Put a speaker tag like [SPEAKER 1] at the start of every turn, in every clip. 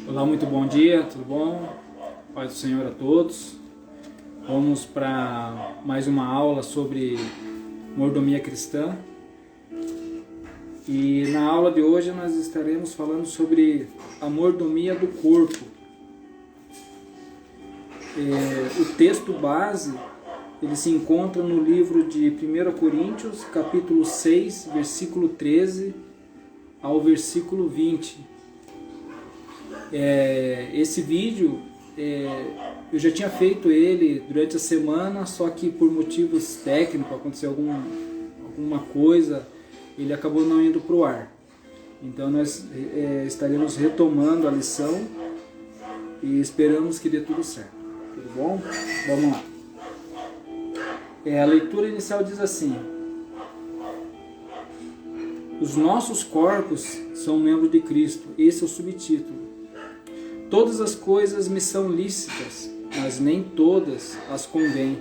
[SPEAKER 1] Olá, muito bom dia, tudo bom? Paz do Senhor a todos. Vamos para mais uma aula sobre mordomia cristã. E na aula de hoje nós estaremos falando sobre a mordomia do corpo. O texto base ele se encontra no livro de 1 Coríntios, capítulo 6, versículo 13 ao versículo 20. Esse vídeo eu já tinha feito ele durante a semana, só que por motivos técnicos, aconteceu alguma coisa, ele acabou não indo para o ar. Então nós estaremos retomando a lição e esperamos que dê tudo certo. Tudo bom? Vamos lá. A leitura inicial diz assim: os nossos corpos são membros de Cristo. Esse é o subtítulo. Todas as coisas me são lícitas, mas nem todas as convêm.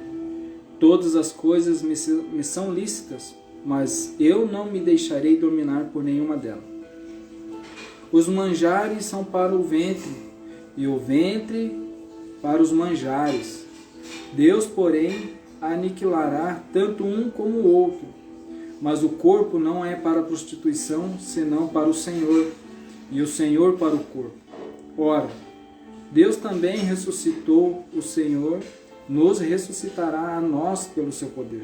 [SPEAKER 1] Todas as coisas me são lícitas, mas eu não me deixarei dominar por nenhuma delas. Os manjares são para o ventre, e o ventre para os manjares. Deus, porém, aniquilará tanto um como o outro. Mas o corpo não é para a prostituição, senão para o Senhor, e o Senhor para o corpo. Ora, Deus também ressuscitou o Senhor, nos ressuscitará a nós pelo seu poder.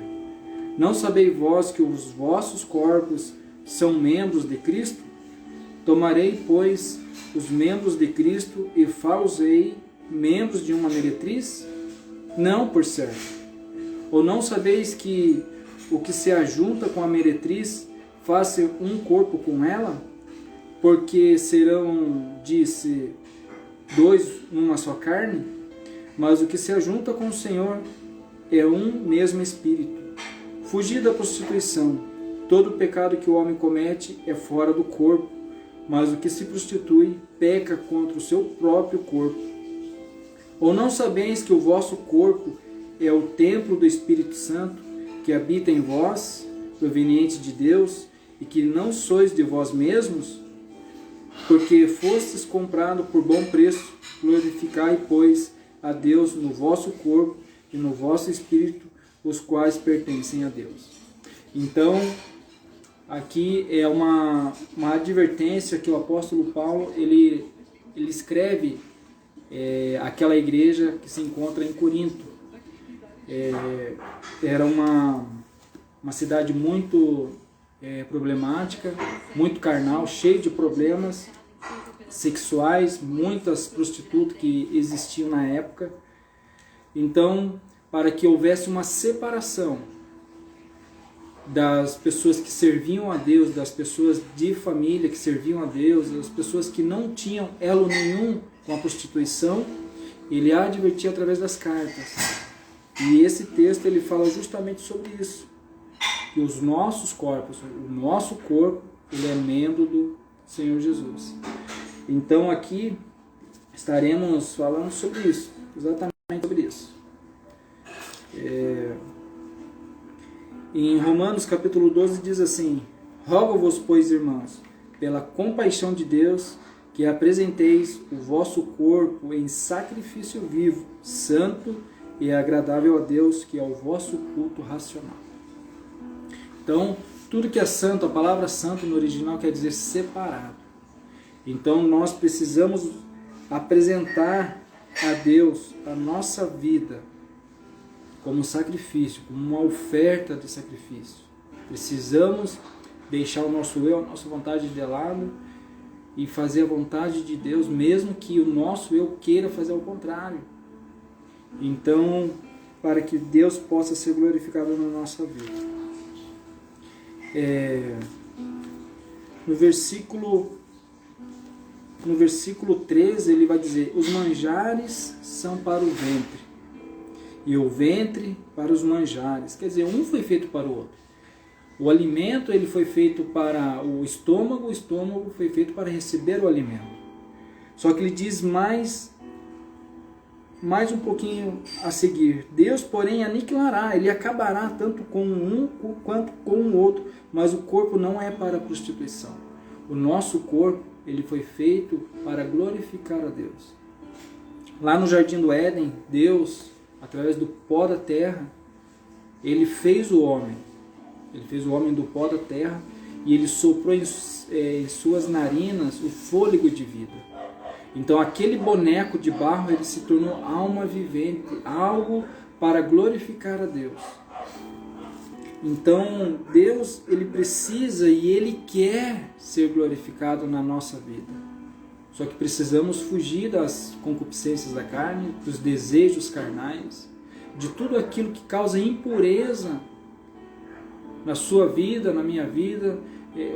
[SPEAKER 1] Não sabeis vós que os vossos corpos são membros de Cristo? Tomarei, pois, os membros de Cristo e fá-los-ei membros de uma meretriz? Não, por certo. Ou não sabeis que o que se ajunta com a meretriz faz um corpo com ela? Porque serão, disse, dois numa só carne? Mas o que se ajunta com o Senhor é um mesmo espírito. Fugir da prostituição. Todo pecado que o homem comete é fora do corpo, mas o que se prostitui peca contra o seu próprio corpo. Ou não sabeis que o vosso corpo é o templo do Espírito Santo, que habita em vós, proveniente de Deus, e que não sois de vós mesmos? Porque fostes comprado por bom preço. Glorificai, pois, a Deus no vosso corpo e no vosso espírito, os quais pertencem a Deus. Então, aqui é uma advertência que o apóstolo Paulo ele escreve àquela igreja que se encontra em Corinto. Era uma cidade muito problemática, muito carnal, cheio de problemas sexuais, muitas prostitutas que existiam na época. Então, para que houvesse uma separação das pessoas que serviam a Deus, das pessoas de família que serviam a Deus, das pessoas que não tinham elo nenhum com a prostituição, ele advertia através das cartas. E esse texto ele fala justamente sobre isso. Que os nossos corpos, o nosso corpo, ele é membro do Senhor Jesus. Então aqui estaremos falando sobre isso, exatamente sobre isso. Em Romanos capítulo 12 diz assim: rogo-vos, pois, irmãos, pela compaixão de Deus, que apresenteis o vosso corpo em sacrifício vivo, santo e agradável a Deus, que é o vosso culto racional. Então, tudo que é santo, a palavra santo no original quer dizer separado. Então, nós precisamos apresentar a Deus a nossa vida como sacrifício, como uma oferta de sacrifício. Precisamos deixar o nosso eu, a nossa vontade de lado e fazer a vontade de Deus, mesmo que o nosso eu queira fazer ao contrário. Então, para que Deus possa ser glorificado na nossa vida. No versículo 13 ele vai dizer: os manjares são para o ventre, e o ventre para os manjares. Quer dizer, um foi feito para o outro. O alimento ele foi feito para o estômago foi feito para receber o alimento. Só que ele diz mais um pouquinho a seguir: Deus, porém, aniquilará, ele acabará tanto com um quanto com o outro, mas o corpo não é para a prostituição. O nosso corpo ele foi feito para glorificar a Deus. Lá no Jardim do Éden, Deus, através do pó da terra, ele fez o homem. Ele fez o homem do pó da terra e ele soprou em suas narinas o fôlego de vida. Então aquele boneco de barro, ele se tornou alma vivente, algo para glorificar a Deus. Então Deus, ele precisa e ele quer ser glorificado na nossa vida. Só que precisamos fugir das concupiscências da carne, dos desejos carnais, de tudo aquilo que causa impureza na sua vida, na minha vida,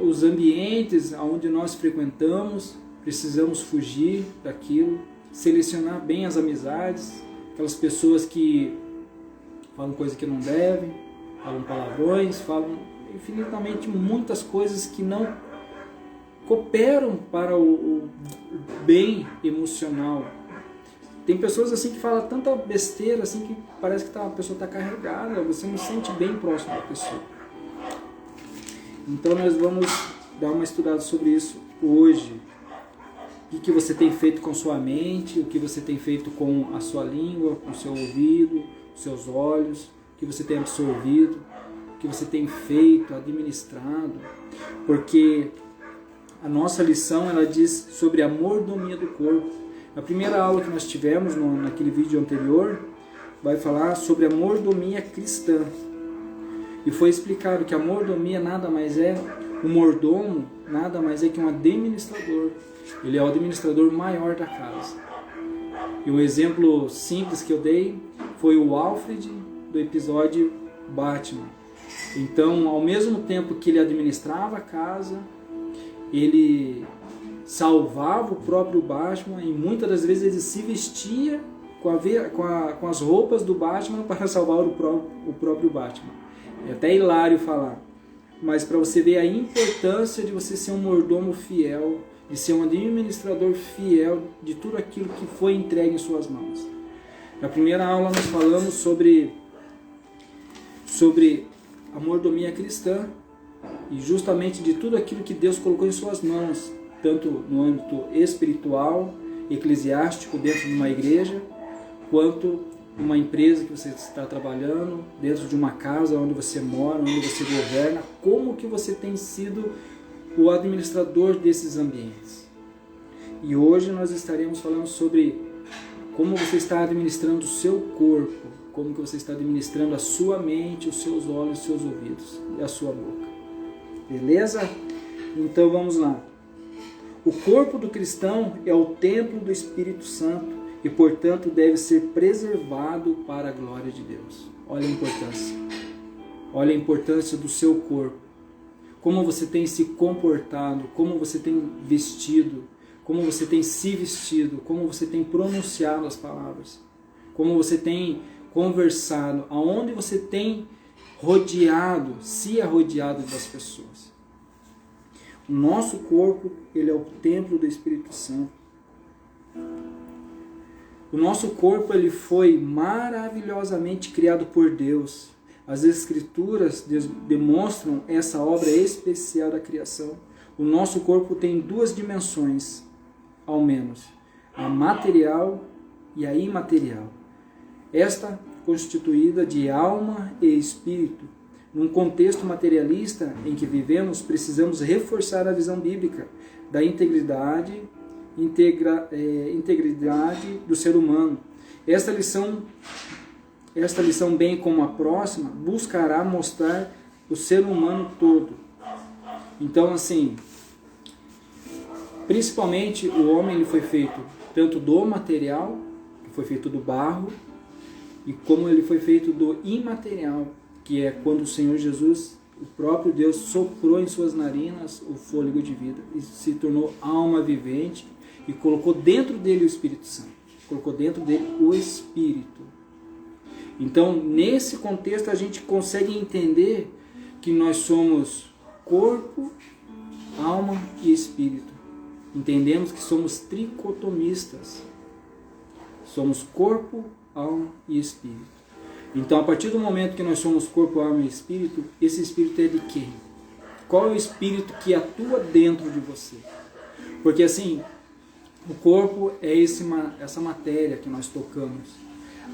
[SPEAKER 1] os ambientes onde nós frequentamos, precisamos fugir daquilo, selecionar bem as amizades, aquelas pessoas que falam coisas que não devem, falam palavrões, falam infinitamente muitas coisas que não cooperam para o bem emocional. Tem pessoas assim que falam tanta besteira assim que parece que a pessoa está carregada, você não se sente bem próximo da pessoa. Então nós vamos dar uma estudada sobre isso hoje. O que você tem feito com sua mente, o que você tem feito com a sua língua, com o seu ouvido, os seus olhos, o que você tem absorvido, o que você tem feito, administrado. Porque a nossa lição, ela diz sobre a mordomia do corpo. Na primeira aula que nós tivemos, naquele vídeo anterior, vai falar sobre a mordomia cristã. E foi explicado que a mordomia nada mais é, o mordomo nada mais é que um administrador. Ele é o administrador maior da casa. E o exemplo simples que eu dei foi o Alfred do episódio Batman. Então, ao mesmo tempo que ele administrava a casa, ele salvava o próprio Batman e muitas das vezes ele se vestia com as roupas do Batman para salvar o próprio Batman. É até hilário falar, mas para você ver a importância de você ser um mordomo fiel, de ser um administrador fiel de tudo aquilo que foi entregue em suas mãos. Na primeira aula nós falamos sobre a mordomia cristã e justamente de tudo aquilo que Deus colocou em suas mãos, tanto no âmbito espiritual, eclesiástico, dentro de uma igreja, quanto uma empresa que você está trabalhando, dentro de uma casa onde você mora, onde você governa, como que você tem sido o administrador desses ambientes. E hoje nós estaremos falando sobre como você está administrando o seu corpo, como que você está administrando a sua mente, os seus olhos, os seus ouvidos e a sua boca. Beleza? Então vamos lá. O corpo do cristão é o templo do Espírito Santo e, portanto, deve ser preservado para a glória de Deus. Olha a importância. Olha a importância do seu corpo. Como você tem se comportado, como você tem vestido, como você tem se vestido, como você tem pronunciado as palavras, como você tem conversado, aonde você tem se arrodeado das pessoas. O nosso corpo, ele é o templo do Espírito Santo. O nosso corpo, ele foi maravilhosamente criado por Deus. As Escrituras demonstram essa obra especial da criação. O nosso corpo tem duas dimensões, ao menos, a material e a imaterial. Esta constituída de alma e espírito. Num contexto materialista em que vivemos, precisamos reforçar a visão bíblica da integridade do ser humano. Esta lição, bem como a próxima, buscará mostrar o ser humano todo. Então, assim, principalmente o homem ele foi feito tanto do material, que foi feito do barro, e como ele foi feito do imaterial, que é quando o Senhor Jesus, o próprio Deus, soprou em suas narinas o fôlego de vida e se tornou alma vivente e colocou dentro dele o Espírito Santo, colocou dentro dele o Espírito. Então, nesse contexto, a gente consegue entender que nós somos corpo, alma e espírito. Entendemos que somos tricotomistas. Somos corpo, alma e espírito. Então, a partir do momento que nós somos corpo, alma e espírito, esse espírito é de quem? Qual é o espírito que atua dentro de você? Porque assim, o corpo é essa matéria que nós tocamos.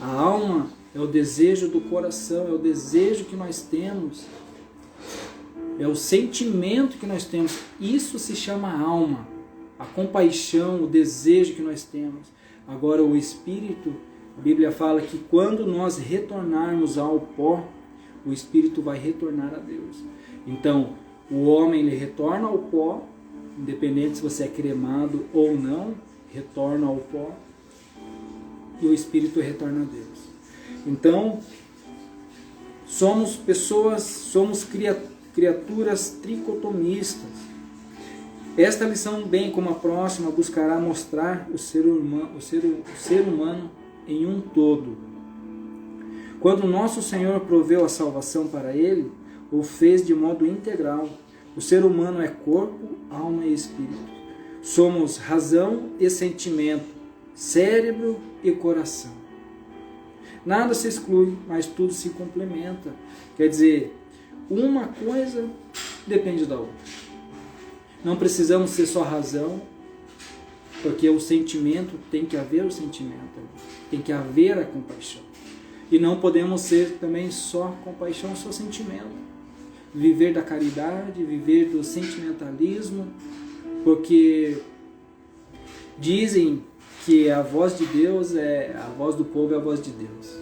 [SPEAKER 1] A alma é o desejo do coração, é o desejo que nós temos, é o sentimento que nós temos. Isso se chama alma, a compaixão, o desejo que nós temos. Agora o espírito, a Bíblia fala que quando nós retornarmos ao pó, o espírito vai retornar a Deus. Então, o homem ele retorna ao pó, independente se você é cremado ou não, retorna ao pó, e o espírito retorna a Deus. Então, somos pessoas, somos criaturas tricotomistas. Esta lição, bem como a próxima, buscará mostrar o ser humano em um todo. Quando nosso Senhor proveu a salvação para ele, o fez de modo integral. O ser humano é corpo, alma e espírito. Somos razão e sentimento, cérebro e coração. Nada se exclui, mas tudo se complementa. Quer dizer, uma coisa depende da outra. Não precisamos ser só razão, porque o sentimento, tem que haver o sentimento, tem que haver a compaixão. E não podemos ser também só compaixão, só sentimento. Viver da caridade, viver do sentimentalismo, porque dizem que a voz de Deus a voz do povo é a voz de Deus.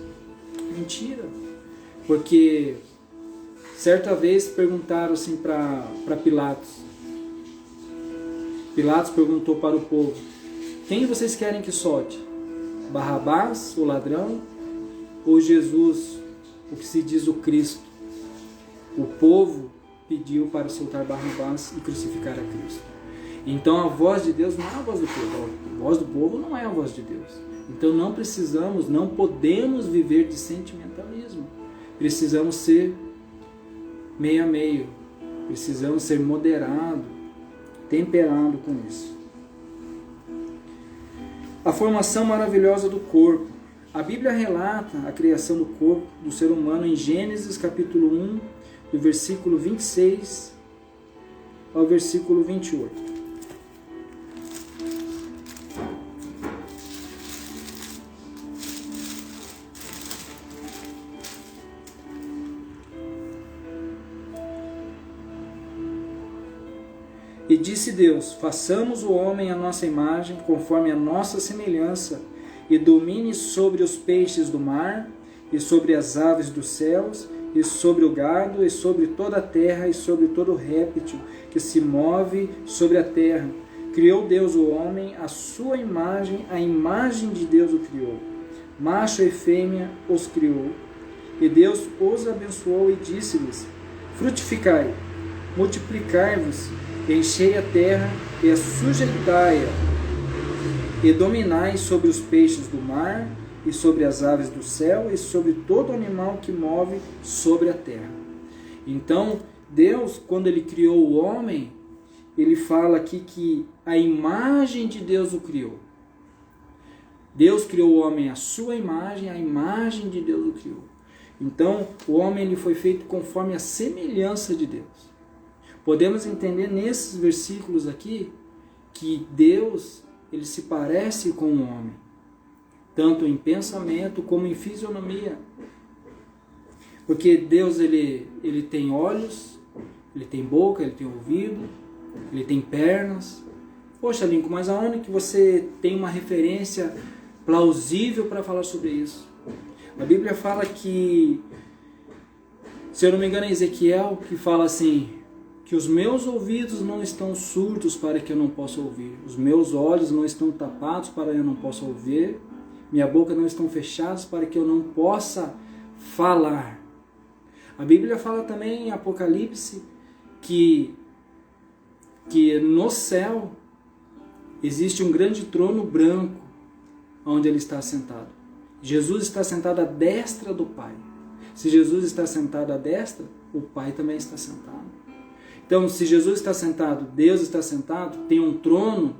[SPEAKER 1] Mentira. Porque certa vez perguntaram assim para Pilatos. Pilatos perguntou para o povo: quem vocês querem que solte? Barrabás, o ladrão, ou Jesus, o que se diz o Cristo? O povo pediu para soltar Barrabás e crucificar a Cristo. Então a voz de Deus não é a voz do povo. A voz do povo não é a voz de Deus. Então não podemos viver de sentimentalismo. Precisamos ser meio a meio. Precisamos ser moderado, temperado com isso. A formação maravilhosa do corpo. A Bíblia relata a criação do corpo do ser humano em Gênesis capítulo 1, do versículo 26 ao versículo 28. E disse Deus: façamos o homem à nossa imagem, conforme a nossa semelhança, e domine sobre os peixes do mar, e sobre as aves dos céus, e sobre o gado, e sobre toda a terra, e sobre todo réptil que se move sobre a terra. Criou Deus o homem, à sua imagem, a imagem de Deus o criou. Macho e fêmea os criou. E Deus os abençoou e disse-lhes: frutificai, multiplicai-vos, enchei a terra e a sujeitai-a, e dominai sobre os peixes do mar, e sobre as aves do céu, e sobre todo animal que move sobre a terra. Então, Deus, quando Ele criou o homem, Ele fala aqui que a imagem de Deus o criou. Deus criou o homem à sua imagem, a imagem de Deus o criou. Então, o homem ele foi feito conforme a semelhança de Deus. Podemos entender nesses versículos aqui que Deus ele se parece com o homem, tanto em pensamento como em fisionomia. Porque Deus ele tem olhos, ele tem boca, ele tem ouvido, ele tem pernas. Poxa, Lincoln, mas aonde que você tem uma referência plausível para falar sobre isso? A Bíblia fala que, se eu não me engano é Ezequiel, que fala assim, que os meus ouvidos não estão surdos para que eu não possa ouvir, os meus olhos não estão tapados para que eu não possa ouvir, minha boca não estão fechadas para que eu não possa falar. A Bíblia fala também em Apocalipse que no céu existe um grande trono branco onde ele está sentado. Jesus está sentado à destra do Pai. Se Jesus está sentado à destra, o Pai também está sentado. Então, se Jesus está sentado, Deus está sentado, tem um trono,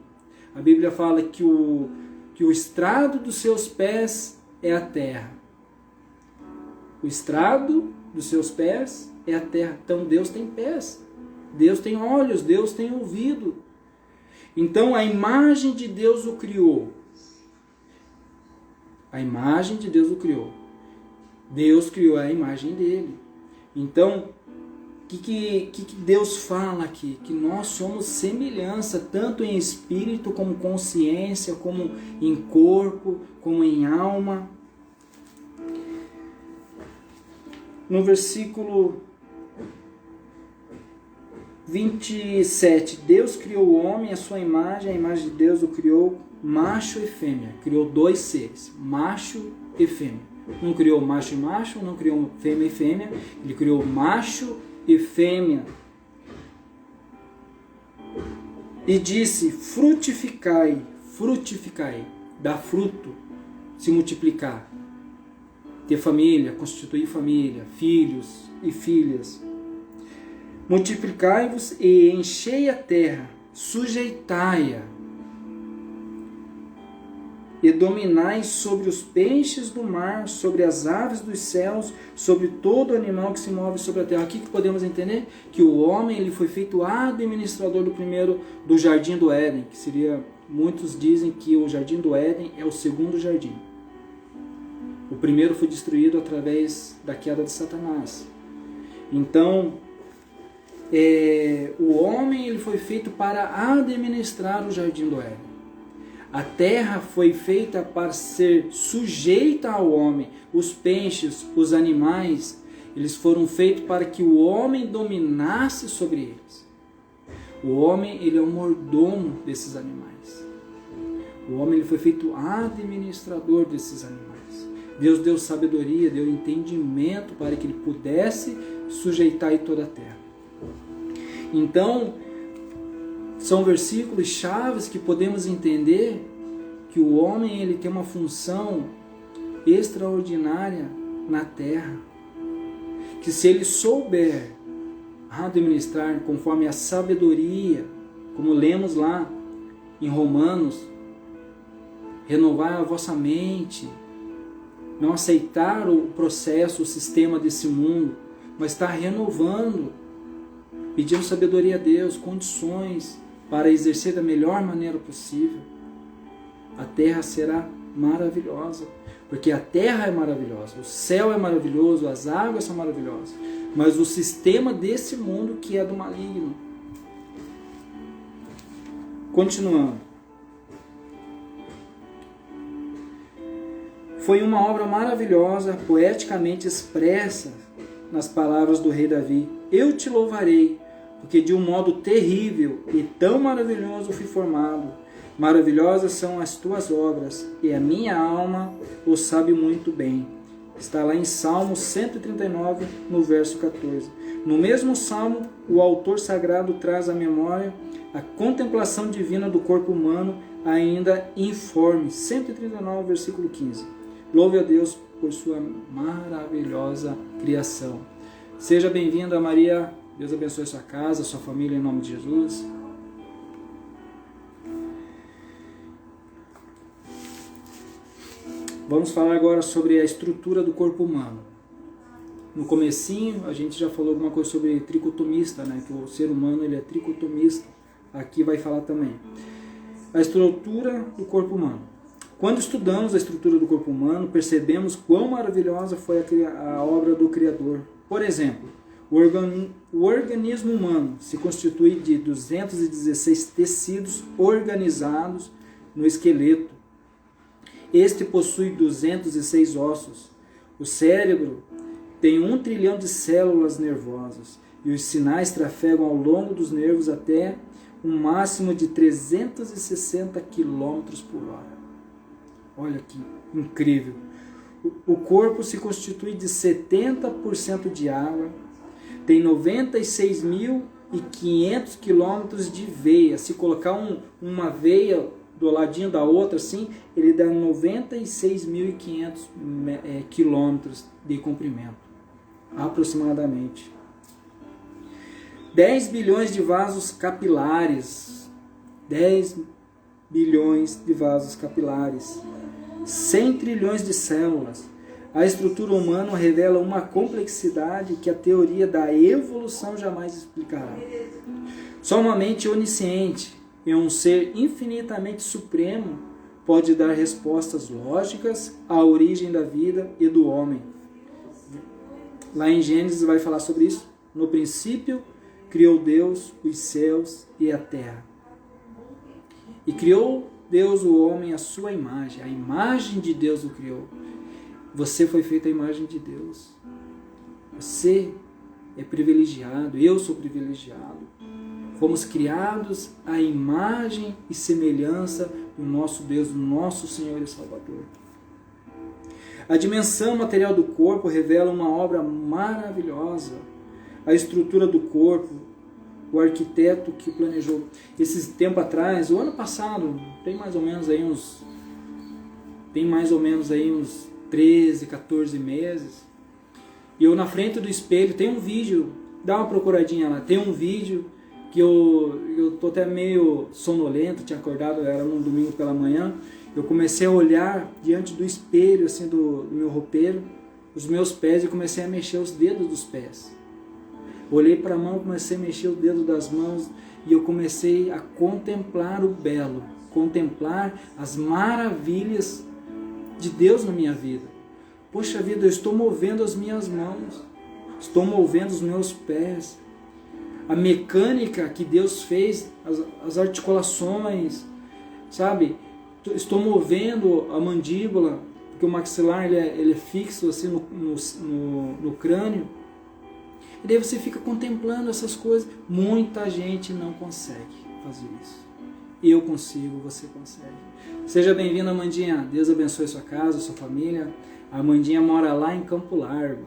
[SPEAKER 1] a Bíblia fala que o estrado dos seus pés é a terra. O estrado dos seus pés é a terra. Então, Deus tem pés, Deus tem olhos, Deus tem ouvido. Então, a imagem de Deus o criou. A imagem de Deus o criou. Deus criou a imagem dele. Então, o que Deus fala aqui? Que nós somos semelhança, tanto em espírito, como consciência, como em corpo, como em alma. No versículo 27, Deus criou o homem à sua imagem, a imagem de Deus o criou, macho e fêmea. Criou dois seres, macho e fêmea. Não criou macho e macho, não criou fêmea e fêmea, ele criou macho e fêmea. E disse, frutificai, frutificai, dar fruto, se multiplicar, ter família, constituir família, filhos e filhas. Multiplicai-vos e enchei a terra, sujeitai-a, e dominai sobre os peixes do mar, sobre as aves dos céus, sobre todo animal que se move sobre a terra. Aqui que podemos entender que o homem ele foi feito administrador do jardim do Éden, que seria, muitos dizem que o jardim do Éden é o segundo jardim. O primeiro foi destruído através da queda de Satanás. Então, o homem ele foi feito para administrar o jardim do Éden. A terra foi feita para ser sujeita ao homem. Os peixes, os animais, eles foram feitos para que o homem dominasse sobre eles. O homem ele é o mordomo desses animais. O homem ele foi feito administrador desses animais. Deus deu sabedoria, deu entendimento para que ele pudesse sujeitar toda a terra. Então, são versículos chaves que podemos entender que o homem ele tem uma função extraordinária na terra. Que se ele souber administrar conforme a sabedoria, como lemos lá em Romanos, renovar a vossa mente, não aceitar o processo, o sistema desse mundo, mas estar renovando, pedindo sabedoria a Deus, condições para exercer da melhor maneira possível. A terra será maravilhosa, porque a terra é maravilhosa, o céu é maravilhoso, as águas são maravilhosas, mas o sistema desse mundo que é do maligno. Continuando. Foi uma obra maravilhosa, poeticamente expressa nas palavras do rei Davi. Eu te louvarei, porque de um modo terrível e tão maravilhoso fui formado. Maravilhosas são as tuas obras, e a minha alma o sabe muito bem. Está lá em Salmo 139, no verso 14. No mesmo salmo, o autor sagrado traz à memória a contemplação divina do corpo humano, ainda informe. 139, versículo 15. Louve a Deus por sua maravilhosa criação. Seja bem-vinda, Maria. Deus abençoe a sua casa, a sua família, em nome de Jesus. Vamos falar agora sobre a estrutura do corpo humano. No comecinho, a gente já falou alguma coisa sobre tricotomista, né? Que o ser humano ele é tricotomista. Aqui vai falar também. A estrutura do corpo humano. Quando estudamos a estrutura do corpo humano, percebemos quão maravilhosa foi a obra do Criador. Por exemplo, o organismo humano se constitui de 216 tecidos organizados no esqueleto. Este possui 206 ossos. O cérebro tem 1 trilhão de células nervosas e os sinais trafegam ao longo dos nervos até um máximo de 360 km por hora. Olha que incrível. O corpo se constitui de 70% de água, tem 96.500 quilômetros de veia. Se colocar uma veia do ladinho da outra, assim, ele dá 96.500 quilômetros de comprimento, aproximadamente. 10 bilhões de vasos capilares. 10 bilhões de vasos capilares. 100 trilhões de células. A estrutura humana revela uma complexidade que a teoria da evolução jamais explicará. Só uma mente onisciente e um ser infinitamente supremo pode dar respostas lógicas à origem da vida e do homem. Lá em Gênesis vai falar sobre isso. No princípio, criou Deus os céus e a terra. E criou Deus o homem à sua imagem. A imagem de Deus o criou. Você foi feito à imagem de Deus. Você é privilegiado, eu sou privilegiado. Fomos criados à imagem e semelhança do nosso Deus, do nosso Senhor e Salvador. A dimensão material do corpo revela uma obra maravilhosa. A estrutura do corpo, o arquiteto que planejou. Esse tempo atrás, o ano passado, tem mais ou menos aí uns 13, 14 meses, e eu na frente do espelho, tem um vídeo, dá uma procuradinha lá, tem um vídeo que eu tô até meio sonolento, tinha acordado, era num domingo pela manhã, eu comecei a olhar diante do espelho, assim, do meu roupeiro, os meus pés, e comecei a mexer os dedos dos pés. Olhei para a mão, comecei a mexer o dedo das mãos, e eu comecei a contemplar o belo, contemplar as maravilhas de Deus na minha vida. Poxa vida, eu estou movendo as minhas mãos, estou movendo os meus pés, a mecânica que Deus fez, as articulações, sabe? Estou movendo a mandíbula, porque o maxilar ele é fixo assim no crânio. E daí você fica contemplando essas coisas. Muita gente não consegue fazer isso. Eu consigo, você consegue. Seja bem-vindo, Amandinha. Deus abençoe sua casa, sua família. A Amandinha mora lá em Campo Largo,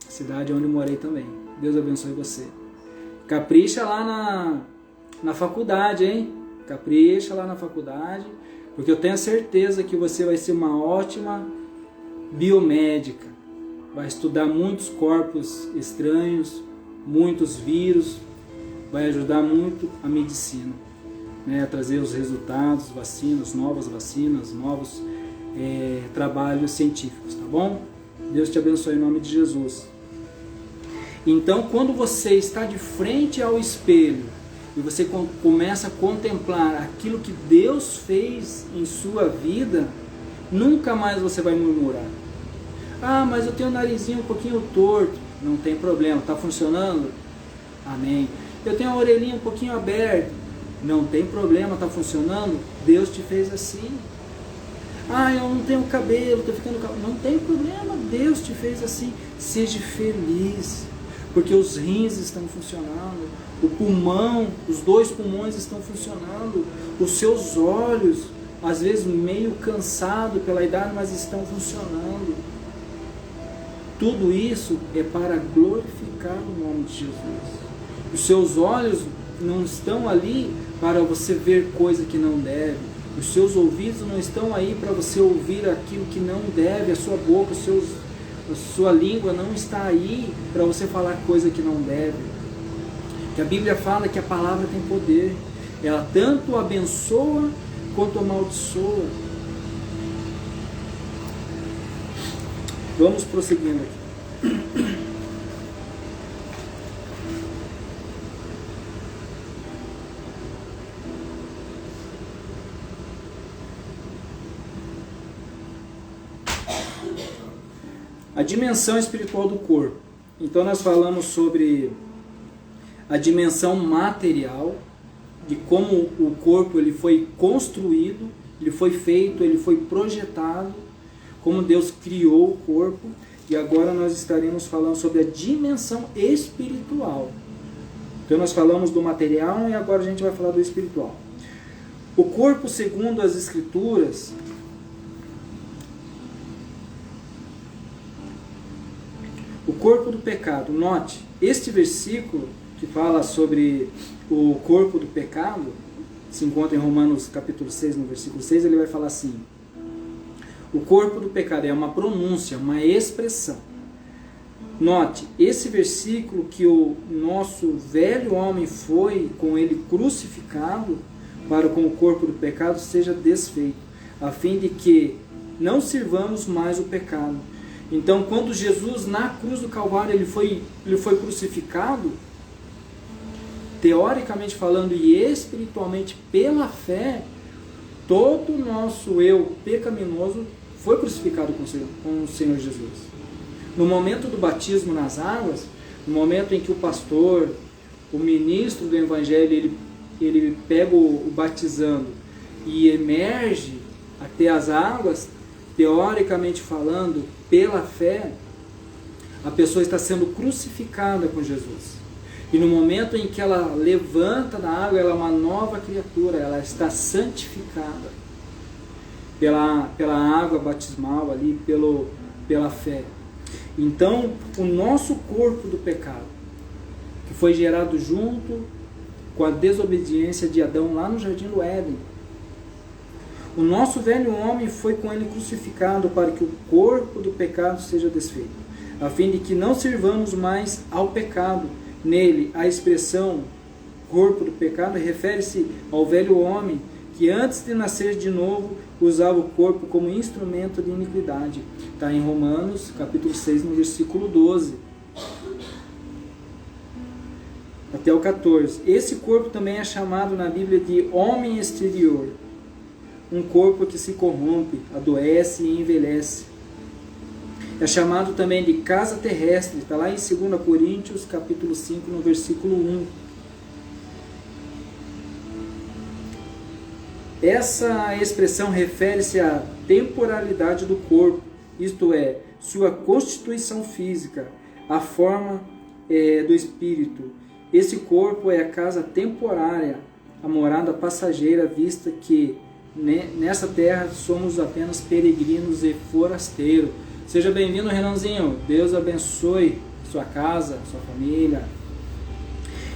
[SPEAKER 1] cidade onde eu morei também. Deus abençoe você. Capricha lá na faculdade, hein? Capricha lá na faculdade, porque eu tenho certeza que você vai ser uma ótima biomédica. Vai estudar muitos corpos estranhos, muitos vírus, vai ajudar muito a medicina, né? A trazer os resultados, vacinas, novos trabalhos científicos, tá bom? Deus te abençoe em nome de Jesus. Então, quando você está de frente ao espelho e você começa a contemplar aquilo que Deus fez em sua vida, nunca mais você vai murmurar. Ah, mas eu tenho o narizinho um pouquinho torto. Não tem problema, está funcionando? Amém. Eu tenho a orelhinha um pouquinho aberta. Não tem problema, está funcionando? Deus te fez assim. Ah, eu não tenho cabelo, estou ficando calvo. Não tem problema, Deus te fez assim. Seja feliz, porque os rins estão funcionando, o pulmão, os 2 pulmões estão funcionando, os seus olhos, às vezes meio cansado pela idade, mas estão funcionando. Tudo isso é para glorificar o nome de Jesus. Os seus olhos não estão ali para você ver coisa que não deve. Os seus ouvidos não estão aí para você ouvir aquilo que não deve. A sua boca, a sua língua não está aí para você falar coisa que não deve. Que a Bíblia fala que a palavra tem poder. Ela tanto abençoa quanto amaldiçoa. Vamos prosseguindo aqui. A dimensão espiritual do corpo. Então nós falamos sobre a dimensão material, de como o corpo ele foi construído, ele foi feito, ele foi projetado, como Deus criou o corpo, e agora nós estaremos falando sobre a dimensão espiritual. Então nós falamos do material e agora a gente vai falar do espiritual. O corpo, segundo as Escrituras, o corpo do pecado. Note, este versículo que fala sobre o corpo do pecado, se encontra em Romanos capítulo 6, no versículo 6, ele vai falar assim: o corpo do pecado é uma pronúncia, uma expressão. Note, esse versículo que o nosso velho homem foi com ele crucificado, para com o corpo do pecado seja desfeito, a fim de que não sirvamos mais o pecado. Então, quando Jesus na cruz do Calvário ele foi crucificado, teoricamente falando e espiritualmente pela fé, todo o nosso eu pecaminoso foi crucificado com o Senhor Jesus. No momento do batismo nas águas, no momento em que o pastor, o ministro do Evangelho, ele pega o batizando e emerge até as águas, teoricamente falando, pela fé, a pessoa está sendo crucificada com Jesus. E no momento em que ela levanta da água, ela é uma nova criatura, ela está santificada pela água batismal ali, pela fé. Então, o nosso corpo do pecado, que foi gerado junto com a desobediência de Adão lá no Jardim do Éden, o nosso velho homem foi com ele crucificado para que o corpo do pecado seja desfeito, a fim de que não sirvamos mais ao pecado. Nele, a expressão corpo do pecado refere-se ao velho homem que antes de nascer de novo usava o corpo como instrumento de iniquidade. Está em Romanos capítulo 6, no versículo 12 até o 14. Esse corpo também é chamado na Bíblia de homem exterior, um corpo que se corrompe, adoece e envelhece. É chamado também de casa terrestre, está lá em 2 Coríntios, capítulo 5, no versículo 1. Essa expressão refere-se à temporalidade do corpo, isto é, sua constituição física, a forma do espírito. Esse corpo é a casa temporária, a morada passageira, vista que nessa terra somos apenas peregrinos e forasteiros. Seja bem-vindo, Renanzinho. Deus abençoe sua casa, sua família.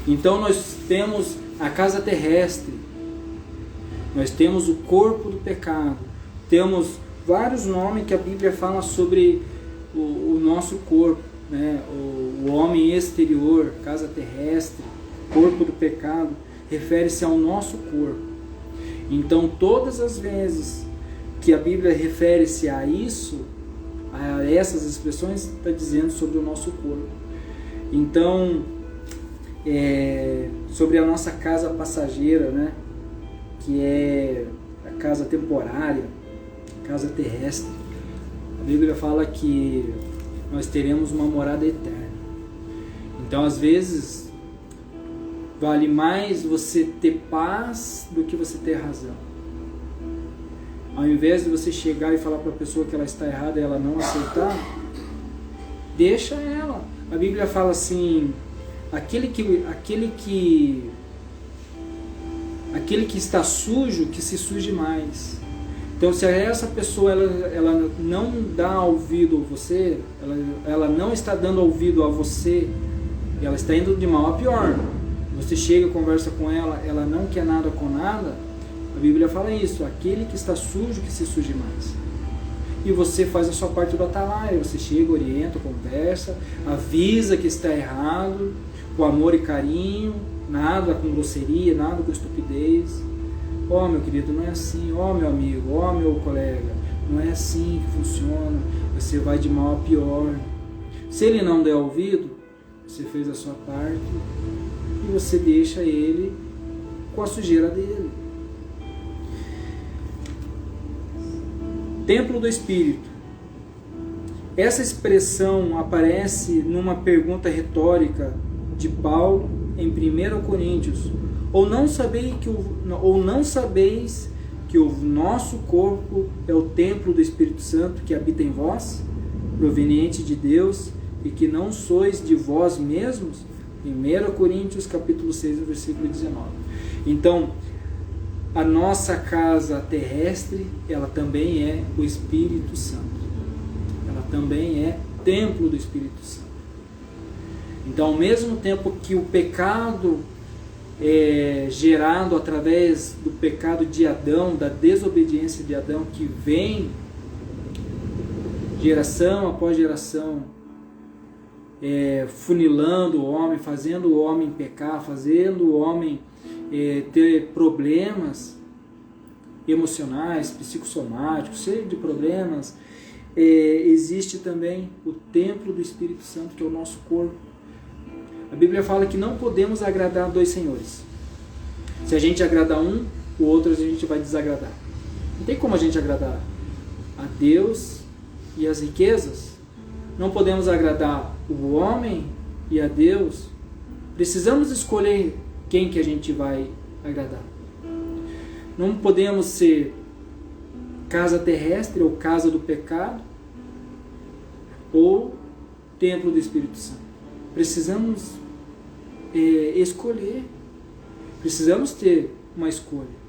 [SPEAKER 1] Então nós temos a casa terrestre, nós temos o corpo do pecado, temos vários nomes que a Bíblia fala sobre o nosso corpo, né? O homem exterior, casa terrestre, corpo do pecado, refere-se ao nosso corpo. Então todas as vezes que a Bíblia refere-se a isso, a essas expressões, está dizendo sobre o nosso corpo. Então, sobre a nossa casa passageira, né, que é a casa temporária, casa terrestre, a Bíblia fala que nós teremos uma morada eterna. Então, às vezes, vale mais você ter paz do que você ter razão. Ao invés de você chegar e falar para a pessoa que ela está errada e ela não aceitar, deixa ela. A Bíblia fala assim, aquele que está sujo, que se suje mais. Então, se essa pessoa ela não dá ouvido a você, ela não está dando ouvido a você, ela está indo de mal a pior. Você chega, conversa com ela, ela não quer nada com nada. A Bíblia fala isso, aquele que está sujo, que se suje mais. E você faz a sua parte do atalaia, você chega, orienta, conversa, avisa que está errado, com amor e carinho, nada com grosseria, nada com estupidez. Ó, meu querido, não é assim. Ó, meu amigo, ó, meu colega, não é assim que funciona. Você vai de mal a pior. Se ele não der ouvido, você fez a sua parte e você deixa ele com a sujeira dele. Templo do Espírito. Essa expressão aparece numa pergunta retórica de Paulo em 1 Coríntios. Ou não sabeis que o nosso corpo é o templo do Espírito Santo que habita em vós, proveniente de Deus, e que não sois de vós mesmos? 1 Coríntios capítulo 6, versículo 19. Então, a nossa casa terrestre, ela também é o Espírito Santo. Ela também é templo do Espírito Santo. Então, ao mesmo tempo que o pecado é gerado através do pecado de Adão, da desobediência de Adão, que vem geração após geração, funilando o homem, fazendo o homem pecar, fazendo o homem ter problemas emocionais, psicossomáticos, cheio de problemas, existe também o templo do Espírito Santo, que é o nosso corpo. A Bíblia fala que não podemos agradar dois senhores. Se a gente agradar um, o outro a gente vai desagradar. Não tem como a gente agradar a Deus e as riquezas. Não podemos agradar o homem e a Deus. Precisamos escolher quem que a gente vai agradar. Não podemos ser casa terrestre ou casa do pecado ou templo do Espírito Santo. Precisamos escolher. Precisamos ter uma escolha.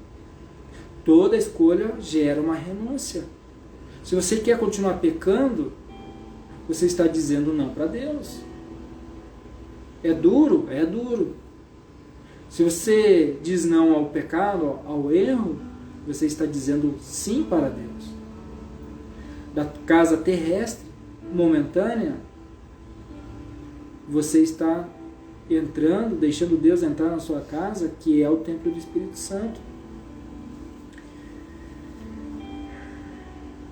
[SPEAKER 1] Toda escolha gera uma renúncia. Se você quer continuar pecando, você está dizendo não para Deus. É duro? É duro. Se você diz não ao pecado, ao erro, você está dizendo sim para Deus. Da casa terrestre, momentânea, você está entrando, deixando Deus entrar na sua casa, que é o templo do Espírito Santo.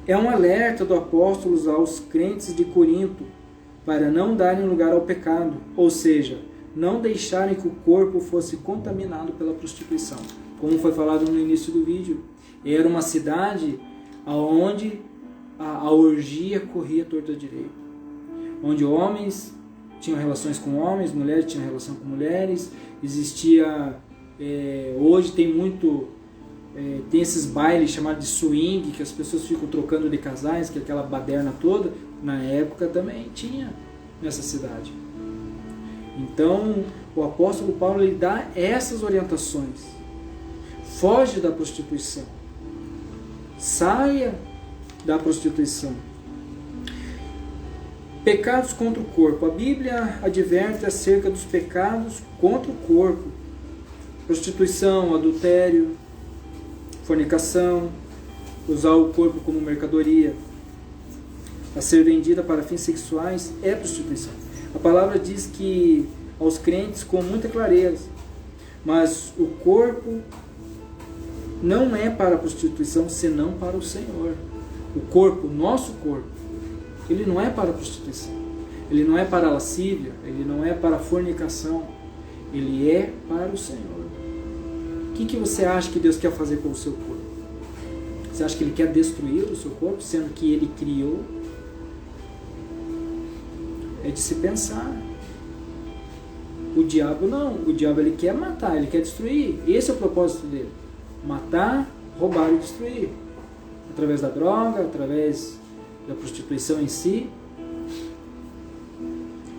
[SPEAKER 1] É um alerta do apóstolo aos crentes de Corinto para não darem lugar ao pecado, ou seja, não deixarem que o corpo fosse contaminado pela prostituição. Como foi falado no início do vídeo, era uma cidade onde a orgia corria torta direita, onde homens tinham relações com homens, mulheres tinham relação com mulheres, existia, hoje tem muito, tem esses bailes chamados de swing, que as pessoas ficam trocando de casais, que é aquela baderna toda, na época também tinha nessa cidade. Então, o apóstolo Paulo ele dá essas orientações. Foge da prostituição. Saia da prostituição. Pecados contra o corpo. A Bíblia adverte acerca dos pecados contra o corpo. Prostituição, adultério, fornicação, usar o corpo como mercadoria, a ser vendida para fins sexuais é prostituição. A palavra diz que aos crentes com muita clareza, mas o corpo não é para a prostituição, senão para o Senhor. O corpo, nosso corpo, ele não é para a prostituição, ele não é para a lascívia, ele não é para a fornicação, ele é para o Senhor. O que você acha que Deus quer fazer com o seu corpo? Você acha que Ele quer destruir o seu corpo, sendo que Ele criou? É de se pensar. O diabo não. O diabo ele quer matar, ele quer destruir. Esse é o propósito dele. Matar, roubar e destruir. Através da droga, através da prostituição em si.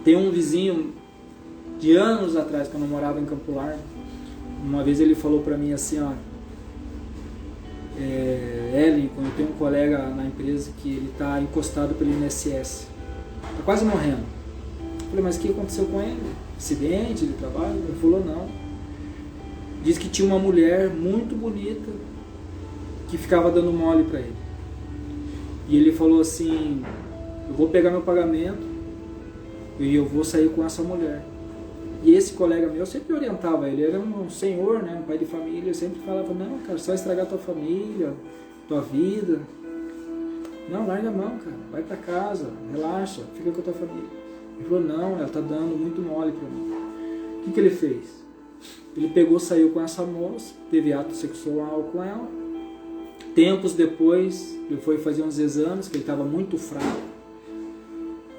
[SPEAKER 1] Tem um vizinho de anos atrás, quando eu morava em Campo Largo, uma vez ele falou para mim assim, ó, Lincoln, eu tenho um colega na empresa que ele está encostado pelo INSS, está quase morrendo. Eu falei, mas o que aconteceu com ele? Acidente de trabalho? Ele falou, não. Diz que tinha uma mulher muito bonita que ficava dando mole para ele. E ele falou assim, eu vou pegar meu pagamento e eu vou sair com essa mulher. E esse colega meu, eu sempre orientava ele, era um senhor, né, um pai de família, eu sempre falava, não, cara, só estragar tua família, tua vida. Não, larga a mão, cara, vai pra casa, relaxa, fica com a tua família. Ele falou, não, ela tá dando muito mole pra mim. O que ele fez? Ele pegou, saiu com essa moça, teve ato sexual com ela. Tempos depois, ele foi fazer uns exames, que ele estava muito fraco.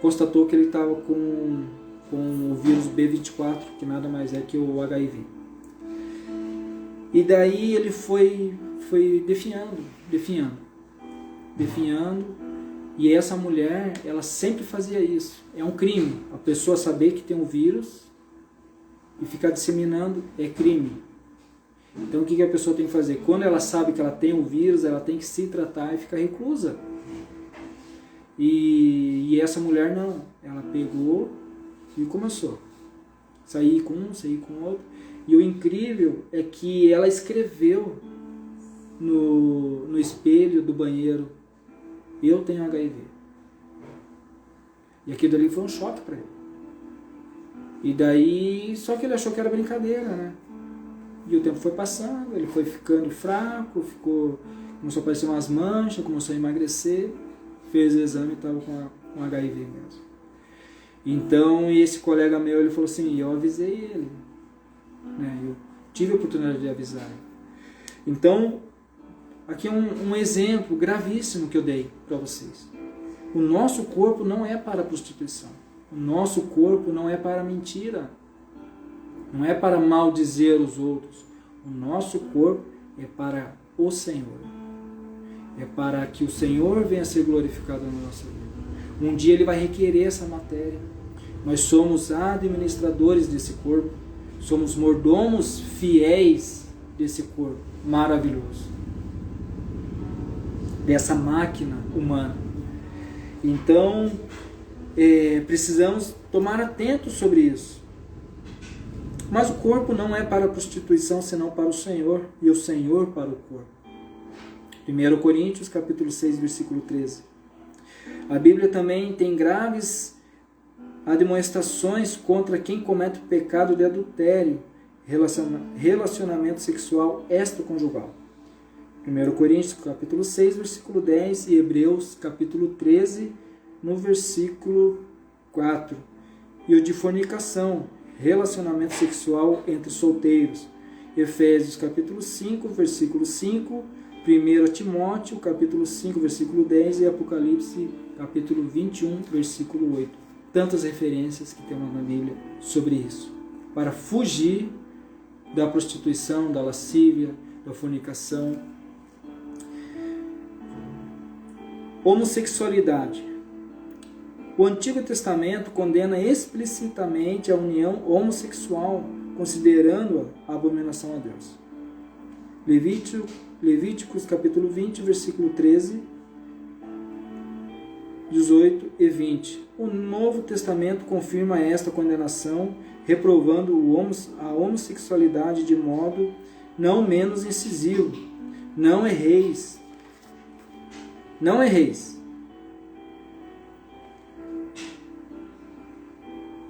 [SPEAKER 1] Constatou que ele estava com o vírus B24, que nada mais é que o HIV. E daí ele foi definhando. E essa mulher, ela sempre fazia isso. É um crime. A pessoa saber que tem um vírus e ficar disseminando é crime. Então o que a pessoa tem que fazer? Quando ela sabe que ela tem o vírus, ela tem que se tratar e ficar reclusa. E essa mulher não. Ela pegou e começou. Sair com um, sair com outro. E o incrível é que ela escreveu no espelho do banheiro, eu tenho HIV. E aquilo ali foi um choque para ele. E daí, só que ele achou que era brincadeira, né? E o tempo foi passando, ele foi ficando fraco, começou a aparecer umas manchas, começou a emagrecer, fez o exame e estava com HIV mesmo.
[SPEAKER 2] Então, esse colega meu, ele falou assim, eu avisei ele, né? Eu tive a oportunidade de avisar. Então, aqui é um exemplo gravíssimo que eu dei para vocês. O nosso corpo não é para a prostituição. O nosso corpo não é para a mentira. Não é para maldizer os outros. O nosso corpo é para o Senhor. É para que o Senhor venha ser glorificado na nossa vida. Um dia Ele vai requerer essa matéria. Nós somos administradores desse corpo. Somos mordomos fiéis desse corpo maravilhoso. Dessa máquina humana. Então, precisamos tomar atento sobre isso. Mas o corpo não é para a prostituição, senão para o Senhor, e o Senhor para o corpo. 1 Coríntios, capítulo 6, versículo 13. A Bíblia também tem graves admoestações contra quem comete o pecado de adultério, relacionamento sexual extraconjugal. 1 Coríntios, capítulo 6, versículo 10, e Hebreus, capítulo 13, no versículo 4. E o de fornicação, relacionamento sexual entre solteiros. Efésios, capítulo 5, versículo 5, 1 Timóteo, capítulo 5, versículo 10 e Apocalipse, capítulo 21, versículo 8. Tantas referências que temos na Bíblia sobre isso. Para fugir da prostituição, da lascívia, da fornicação. Homossexualidade. O Antigo Testamento condena explicitamente a união homossexual, considerando-a abominação a Deus. Levíticos capítulo 20, versículo 13, 18 e 20. O Novo Testamento confirma esta condenação, reprovando a homossexualidade de modo não menos incisivo. Não erreis. Não erreis.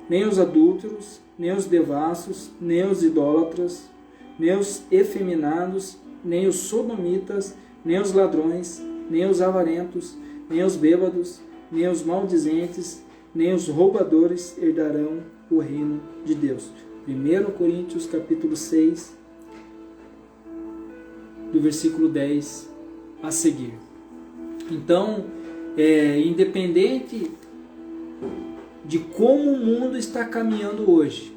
[SPEAKER 2] Nem os adúlteros, nem os devassos, nem os idólatras, nem os efeminados, nem os sodomitas, nem os ladrões, nem os avarentos, nem os bêbados, nem os maldizentes, nem os roubadores herdarão o reino de Deus. 1 Coríntios capítulo 6, do versículo 10 a seguir. Então, independente de como o mundo está caminhando hoje,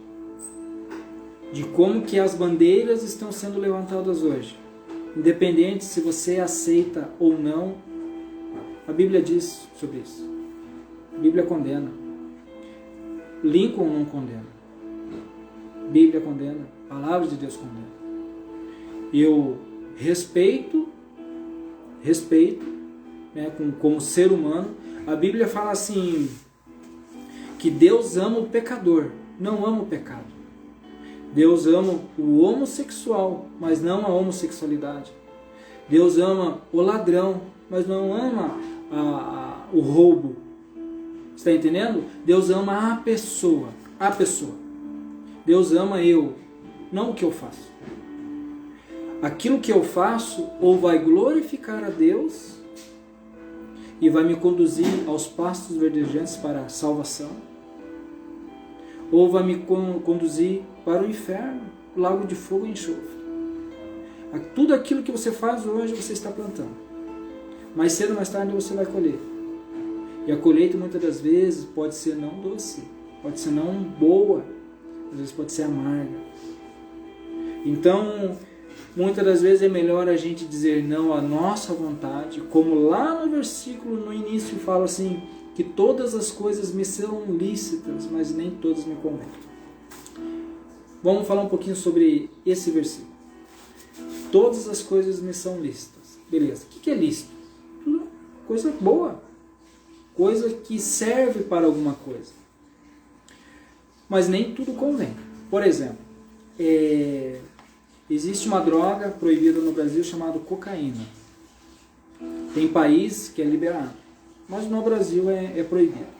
[SPEAKER 2] de como que as bandeiras estão sendo levantadas hoje, independente se você aceita ou não, a Bíblia diz sobre isso. A Bíblia condena. Lincoln não condena. A Bíblia condena. A palavra de Deus condena. Eu respeito, né, como ser humano. A Bíblia fala assim, que Deus ama o pecador, não ama o pecado. Deus ama o homossexual, mas não a homossexualidade. Deus ama o ladrão, mas não ama o roubo. Está entendendo? Deus ama a pessoa. A pessoa. Deus ama eu, não o que eu faço. Aquilo que eu faço ou vai glorificar a Deus e vai me conduzir aos pastos verdejantes para a salvação, ou vai me conduzir para o inferno, lago de fogo e enxofre. Tudo aquilo que você faz hoje, você está plantando. Mais cedo ou mais tarde você vai colher. E a colheita muitas das vezes pode ser não doce, pode ser não boa, às vezes pode ser amarga. Então, muitas das vezes é melhor a gente dizer não à nossa vontade, como lá no versículo no início fala assim, que todas as coisas me são lícitas, mas nem todas me convêm. Vamos falar um pouquinho sobre esse versículo. Todas as coisas me são lícitas. Beleza. O que é lícito? Coisa boa. Coisa que serve para alguma coisa. Mas nem tudo convém. Por exemplo, existe uma droga proibida no Brasil chamada cocaína. Tem país que é liberado, mas no Brasil é proibido.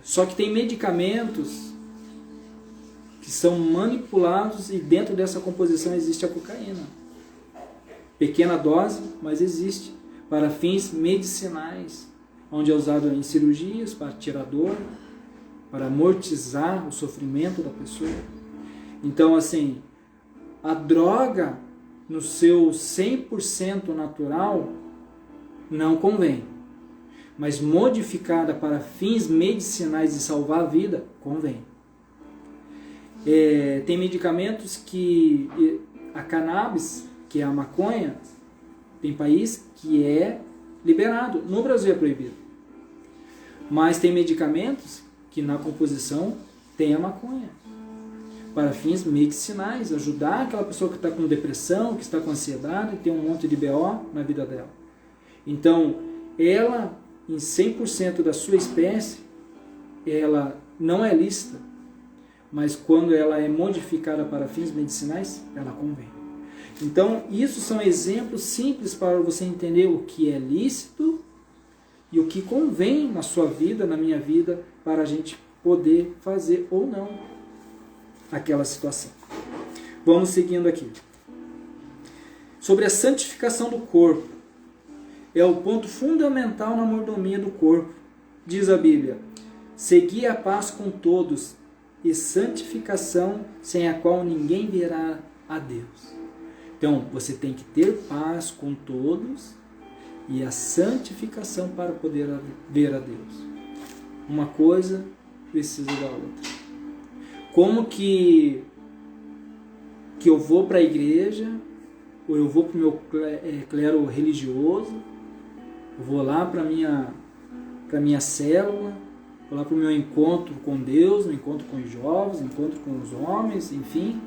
[SPEAKER 2] Só que tem medicamentos que são manipulados e dentro dessa composição existe a cocaína. Pequena dose, mas existe, para fins medicinais,
[SPEAKER 1] onde é usado em cirurgias para tirar dor, para amortizar o sofrimento da pessoa. Então, assim, a droga no seu 100% natural não convém, mas modificada para fins medicinais de salvar a vida, convém. Tem medicamentos que a cannabis, que é a maconha, tem país que é liberado, no Brasil é proibido. Mas tem medicamentos que na composição tem a maconha, para fins medicinais, ajudar aquela pessoa que está com depressão, que está com ansiedade, tem um monte de BO na vida dela. Então, ela, em 100% da sua espécie, ela não é lícita, mas quando ela é modificada para fins medicinais, ela convém. Então, isso são exemplos simples para você entender o que é lícito e o que convém na sua vida, na minha vida, para a gente poder fazer ou não aquela situação. Vamos seguindo aqui. Sobre a santificação do corpo. É o ponto fundamental na mordomia do corpo. Diz a Bíblia: segui a paz com todos e santificação, sem a qual ninguém verá a Deus. Então, você tem que ter paz com todos e a santificação para poder ver a Deus. Uma coisa precisa da outra. Como que eu vou para a igreja, ou eu vou para o meu clero religioso, eu vou lá para a minha célula, vou lá para o meu encontro com Deus, um encontro com os jovens, um encontro com os homens, enfim.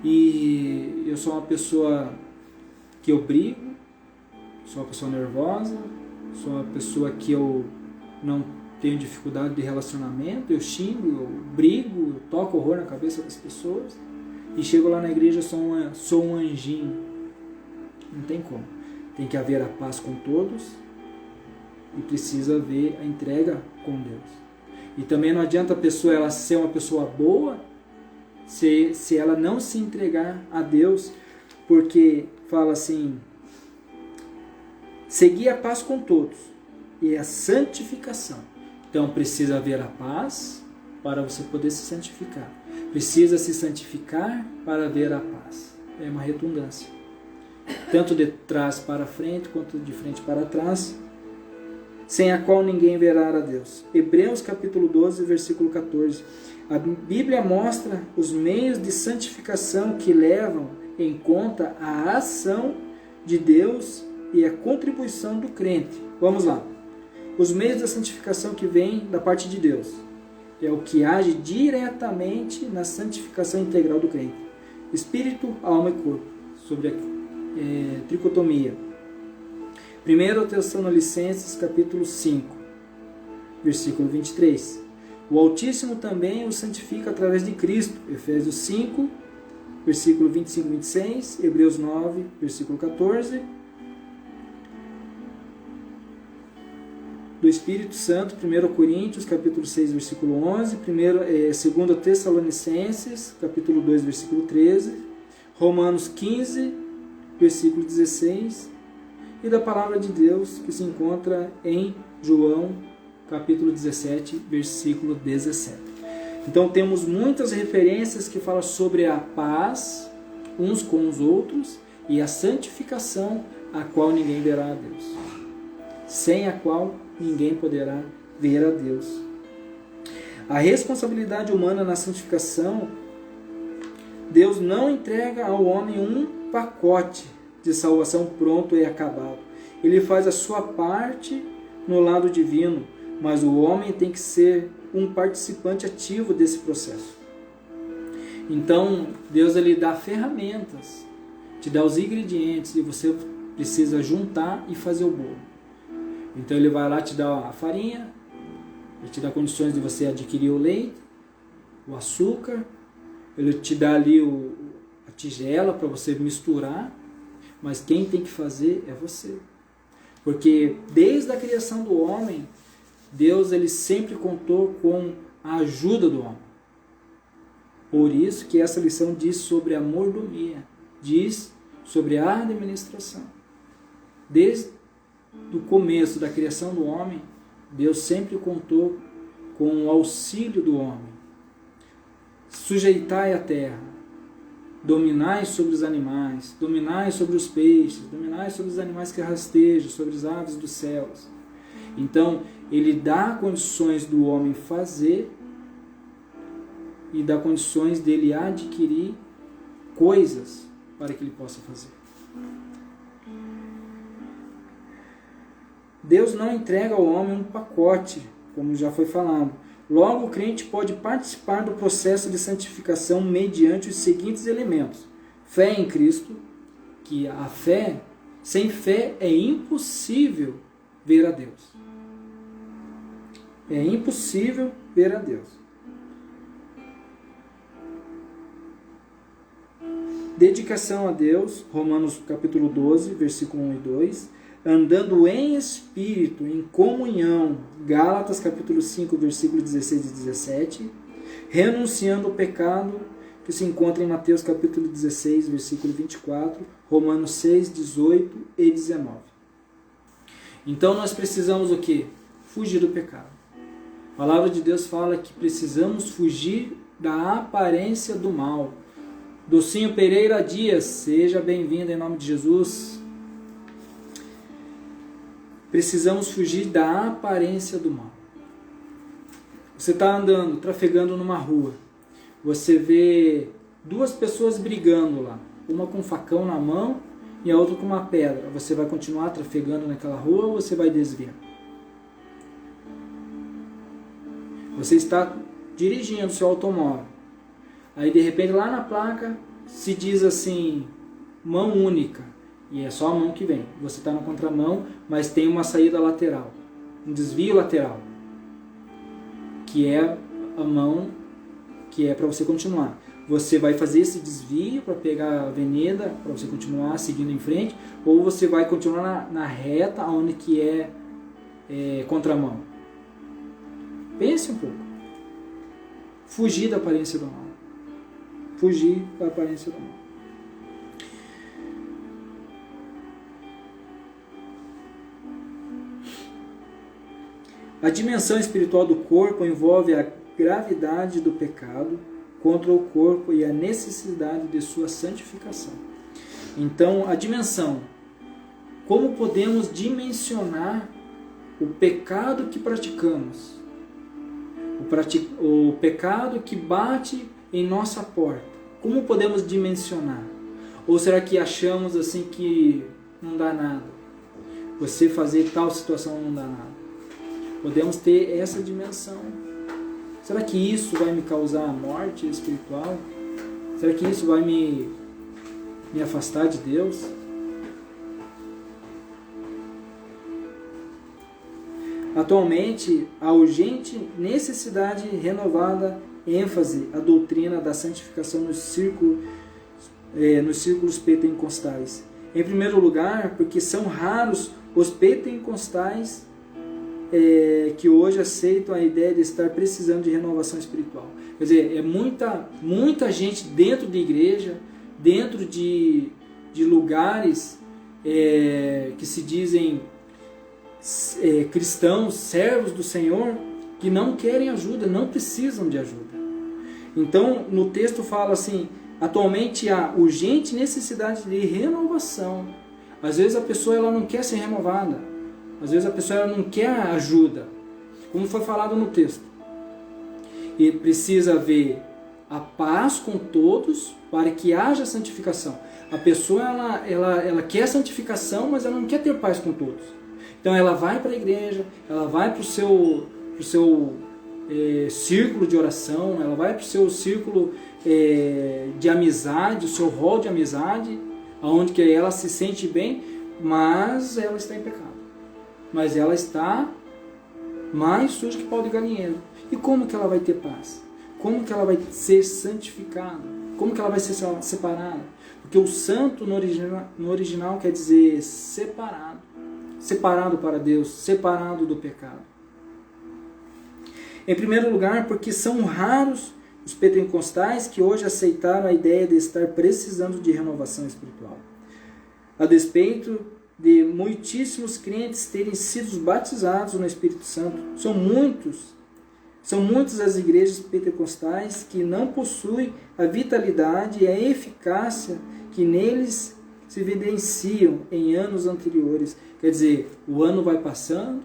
[SPEAKER 1] E eu sou uma pessoa que eu brigo, sou uma pessoa nervosa, sou uma pessoa que eu não tenho dificuldade de relacionamento, eu xingo, eu brigo, eu toco horror na cabeça das pessoas, e chego lá na igreja, sou um anjinho. Não tem como. Tem que haver a paz com todos e precisa haver a entrega com Deus. E também não adianta a pessoa ela ser uma pessoa boa se ela não se entregar a Deus, porque fala assim: seguir a paz com todos e a santificação. Então precisa haver a paz para você poder se santificar. Precisa se santificar para haver a paz. É uma redundância. Tanto de trás para frente quanto de frente para trás, sem a qual ninguém verá a Deus. Hebreus capítulo 12, versículo 14. A Bíblia mostra os meios de santificação que levam em conta a ação de Deus e a contribuição do crente. Vamos lá. Os meios da santificação que vêm da parte de Deus. É o que age diretamente na santificação integral do crente. Espírito, alma e corpo. Sobre a tricotomia. 1 Tessalonicenses capítulo 5, versículo 23. O Altíssimo também o santifica através de Cristo. Efésios 5, versículo 25 e 26. Hebreus 9, versículo 14. Do Espírito Santo, 1 Coríntios, capítulo 6, versículo 11. 2 Tessalonicenses, capítulo 2, versículo 13. Romanos 15, versículo 16. E da palavra de Deus que se encontra em João, capítulo 17, versículo 17. Então temos muitas referências que falam sobre a paz uns com os outros e a santificação, a qual ninguém verá a Deus. Sem a qual ninguém poderá ver a Deus. A responsabilidade humana na santificação, Deus não entrega ao homem um pacote de salvação pronto e acabado. Ele faz a sua parte no lado divino, mas o homem tem que ser um participante ativo desse processo. Então, Deus ele dá ferramentas, te dá os ingredientes e você precisa juntar e fazer o bolo. Então ele vai lá te dar a farinha, ele te dá condições de você adquirir o leite, o açúcar, ele te dá ali a tigela para você misturar, mas quem tem que fazer é você. Porque desde a criação do homem, Deus ele sempre contou com a ajuda do homem. Por isso que essa lição diz sobre a mordomia, diz sobre a administração. Desde do começo da criação do homem, Deus sempre contou com o auxílio do homem. Sujeitai a terra, dominai sobre os animais, dominai sobre os peixes, dominai sobre os animais que rastejam, sobre as aves dos céus. Então, ele dá condições do homem fazer e dá condições dele adquirir coisas para que ele possa fazer. Deus não entrega ao homem um pacote, como já foi falado. Logo, o crente pode participar do processo de santificação mediante os seguintes elementos. Fé em Cristo, que a fé, sem fé é impossível ver a Deus. É impossível ver a Deus. Dedicação a Deus, Romanos capítulo 12, versículo 1 e 2. Andando em espírito, em comunhão, Gálatas capítulo 5, versículo 16 e 17. Renunciando ao pecado, que se encontra em Mateus capítulo 16, versículo 24. Romanos 6, 18 e 19. Então nós precisamos o quê? Fugir do pecado. A palavra de Deus fala que precisamos fugir da aparência do mal. Docinho Pereira Dias, seja bem-vindo em nome de Jesus. Precisamos fugir da aparência do mal. Você está andando, trafegando numa rua. Você vê duas pessoas brigando lá. Uma com um facão na mão e a outra com uma pedra. Você vai continuar trafegando naquela rua ou você vai desviar? Você está dirigindo seu automóvel. Aí de repente lá na placa se diz assim, mão única. E é só a mão que vem. Você está na contramão, mas tem uma saída lateral. Um desvio lateral. Que é a mão que é para você continuar. Você vai fazer esse desvio para pegar a avenida, para você continuar seguindo em frente, ou você vai continuar na reta onde que é contramão. Pense um pouco. Fugir da aparência do mal. Fugir da aparência do mal. A dimensão espiritual do corpo envolve a gravidade do pecado contra o corpo e a necessidade de sua santificação. Então, a dimensão. Como podemos dimensionar o pecado que praticamos? O pecado que bate em nossa porta. Como podemos dimensionar? Ou será que achamos assim que não dá nada? Você fazer tal situação não dá nada. Podemos ter essa dimensão. Será que isso vai me causar morte espiritual? Será que isso vai me afastar de Deus? Atualmente, há urgente necessidade renovada ênfase à doutrina da santificação nos círculos pentecostais. Em primeiro lugar, porque são raros os pentecostais que hoje aceitam a ideia de estar precisando de renovação espiritual. Quer dizer, é muita gente dentro de igreja, dentro de lugares que se dizem cristãos, servos do Senhor, que não querem ajuda, não precisam de ajuda. Então, no texto fala assim, atualmente há urgente necessidade de renovação. Às vezes a pessoa ela não quer ser renovada. Às vezes a pessoa ela não quer ajuda. Como foi falado no texto. E precisa haver a paz com todos para que haja santificação. A pessoa ela quer santificação, mas ela não quer ter paz com todos. Então ela vai para a igreja, ela vai para o seu círculo de oração, ela vai para o seu círculo de amizade, o seu rol de amizade, onde que ela se sente bem, mas ela está em pecado. Mas ela está mais suja que pau de galinheiro. E como que ela vai ter paz? Como que ela vai ser santificada? Como que ela vai ser separada? Porque o santo no original quer dizer separado. Separado para Deus, separado do pecado. Em primeiro lugar, porque são raros os pentecostais que hoje aceitaram a ideia de estar precisando de renovação espiritual. A despeito
[SPEAKER 2] de muitíssimos crentes terem sido batizados no Espírito Santo. São muitas as igrejas pentecostais que não possuem a vitalidade e a eficácia que neles se evidenciam em anos anteriores. Quer dizer, o ano vai passando,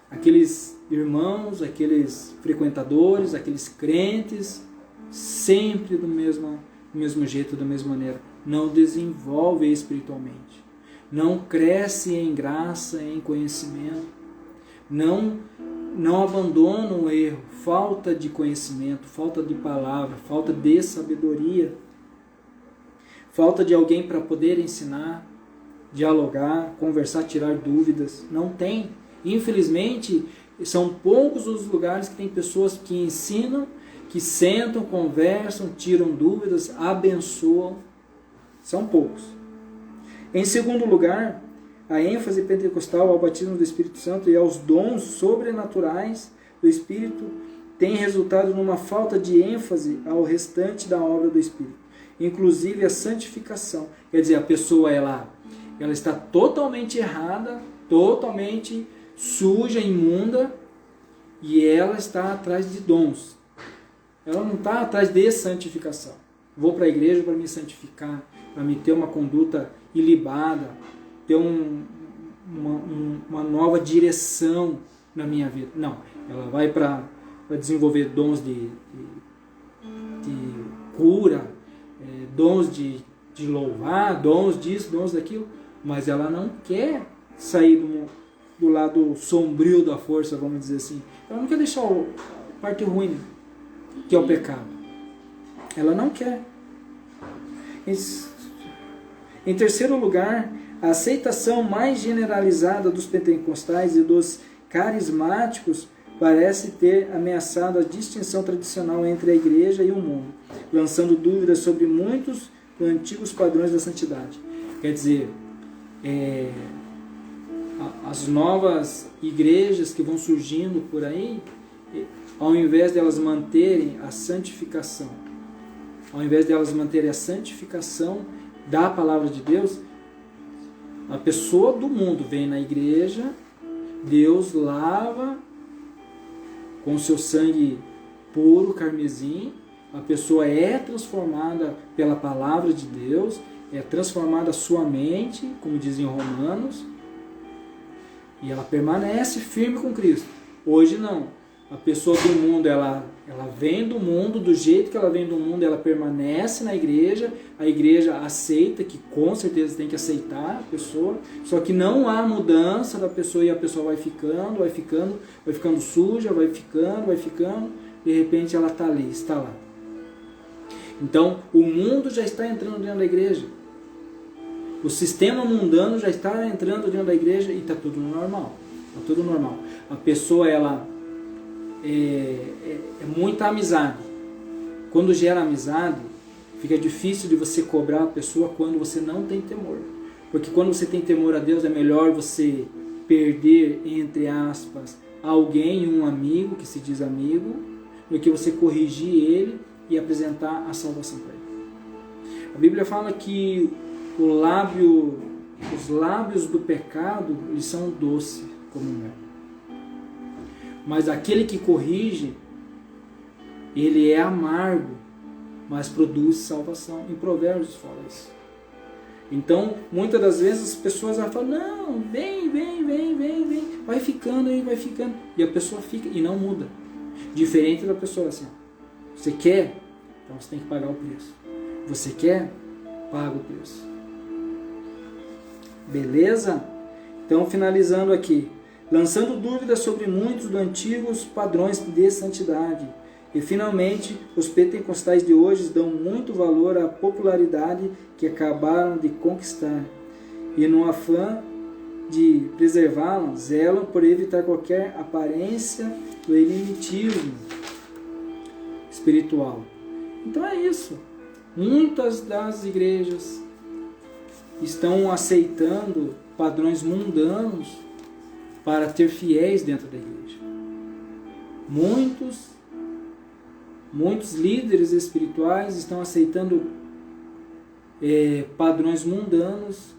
[SPEAKER 2] aqueles irmãos, aqueles frequentadores, aqueles crentes, sempre do mesmo jeito, da mesma maneira, não desenvolvem espiritualmente, não crescem em graça, em conhecimento, não abandonam o erro, falta de conhecimento, falta de palavra, falta de sabedoria, falta de alguém para poder ensinar, dialogar, conversar, tirar dúvidas. Não tem. Infelizmente, são poucos os lugares que tem pessoas que ensinam, que sentam, conversam, tiram dúvidas, abençoam. São poucos. Em segundo lugar, a ênfase pentecostal ao batismo do Espírito Santo e aos dons sobrenaturais do Espírito tem resultado numa falta de ênfase ao restante da obra do Espírito, inclusive a santificação. Quer dizer, a pessoa ela está totalmente errada, totalmente suja, imunda, e ela está atrás de dons. Ela não está atrás de santificação. Vou para a igreja para me santificar, para me ter uma conduta ilibada, ter uma nova direção na minha vida. Não, ela vai para desenvolver dons de cura, dons de louvar, dons disso, dons daquilo, mas ela não quer sair do lado sombrio da força, vamos dizer assim. Ela não quer deixar a parte ruim, que é o pecado. Ela não quer. Em terceiro lugar, a aceitação mais generalizada dos pentecostais e dos carismáticos parece ter ameaçado a distinção tradicional entre a igreja e o mundo, lançando dúvidas sobre muitos antigos padrões da santidade. Quer dizer, as novas igrejas que vão surgindo por aí, ao invés de elas manterem a santificação, da palavra de Deus, a pessoa do mundo vem na igreja, Deus lava com seu sangue puro, carmesim, a pessoa é transformada pela palavra de Deus, é transformada a sua mente, como dizem Romanos, e ela permanece firme com Cristo. Hoje não. A pessoa do mundo, ela vem do mundo, do jeito que ela vem do mundo, ela permanece na igreja, a igreja aceita, que com certeza tem que aceitar a pessoa, só que não há mudança da pessoa e a pessoa vai ficando suja, vai ficando, de repente ela está ali, está lá. Então, o mundo já está entrando dentro da igreja. O sistema mundano já está entrando dentro da igreja e está tudo normal. Está tudo normal. A pessoa, ela é muita amizade. Quando gera amizade, fica difícil de você cobrar a pessoa quando você não tem temor. Porque quando você tem temor a Deus, é melhor você perder, entre aspas, alguém, um amigo, que se diz amigo, do que você corrigir ele e apresentar a salvação para ele. A Bíblia fala que os lábios do pecado, eles são doces como mel. Mas aquele que corrige, ele é amargo, mas produz salvação. Em Provérbios fala isso. Então, muitas das vezes as pessoas falam, não, vem, vai ficando aí, vai ficando. E a pessoa fica e não muda. Diferente da pessoa assim, você quer? Então você tem que pagar o preço. Você quer? Paga o preço. Beleza? Então, finalizando aqui. Lançando dúvidas sobre muitos dos antigos padrões de santidade. E, finalmente, os pentecostais de hoje dão muito valor à popularidade que acabaram de conquistar. E, no afã de preservá-la, zelam por evitar qualquer aparência do elimitismo espiritual. Então é isso. Muitas das igrejas estão aceitando padrões mundanos para ter fiéis dentro da igreja. Muitos líderes espirituais estão aceitando padrões mundanos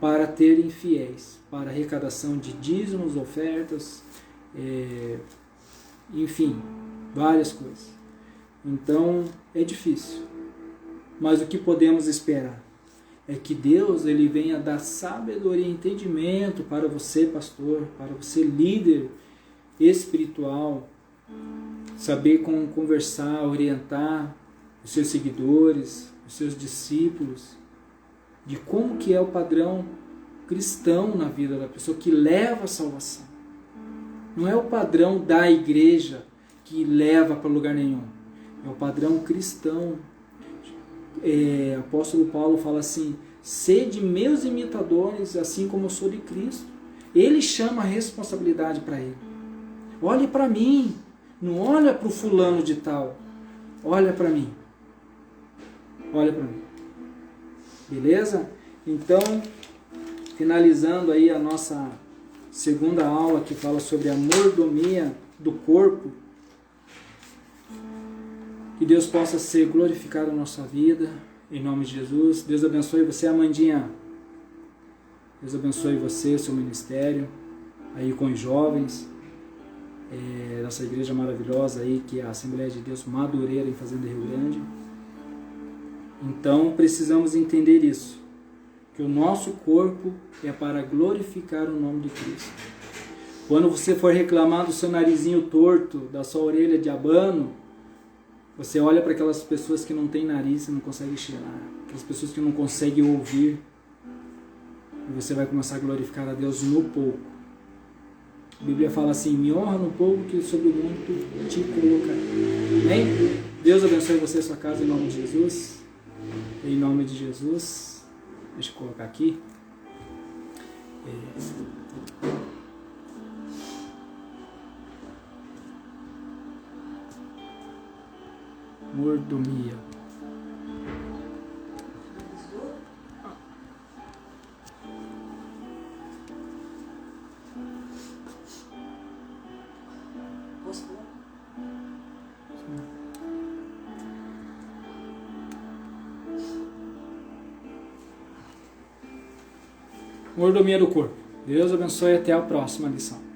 [SPEAKER 1] para terem fiéis, para arrecadação de dízimos, ofertas, enfim, várias coisas. Então, é difícil. Mas o que podemos esperar? É que Deus ele venha dar sabedoria e entendimento para você, pastor, para você, líder espiritual, saber como conversar, orientar os seus seguidores, os seus discípulos, de como que é o padrão cristão na vida da pessoa que leva a salvação. Não é o padrão da igreja que leva para lugar nenhum. É o padrão cristão. O apóstolo Paulo fala assim: sede meus imitadores, assim como eu sou de Cristo. Ele chama a responsabilidade para ele. Olhe para mim, não olha para o fulano de tal. Olha para mim. Olha para mim. Beleza? Então, finalizando aí a nossa segunda aula que fala sobre a mordomia do corpo. Que Deus possa ser glorificado na nossa vida, em nome de Jesus. Deus abençoe você, Amandinha. Deus abençoe você, seu ministério, aí com os jovens, nossa igreja maravilhosa aí, que é a Assembleia de Deus Madureira, em Fazenda Rio Grande. Então, precisamos entender isso, que o nosso corpo é para glorificar o nome de Cristo. Quando você for reclamar do seu narizinho torto, da sua orelha de abano, você olha para aquelas pessoas que não têm nariz e não conseguem cheirar, aquelas pessoas que não conseguem ouvir, e você vai começar a glorificar a Deus no pouco. A Bíblia fala assim: me honra no pouco que sobre o muito te colocarei. Amém? Deus abençoe você e sua casa em nome de Jesus. Em nome de Jesus. Deixa eu colocar aqui. Mordomia.
[SPEAKER 3] Posso falar?
[SPEAKER 1] Mordomia do corpo. Deus abençoe e até a próxima lição.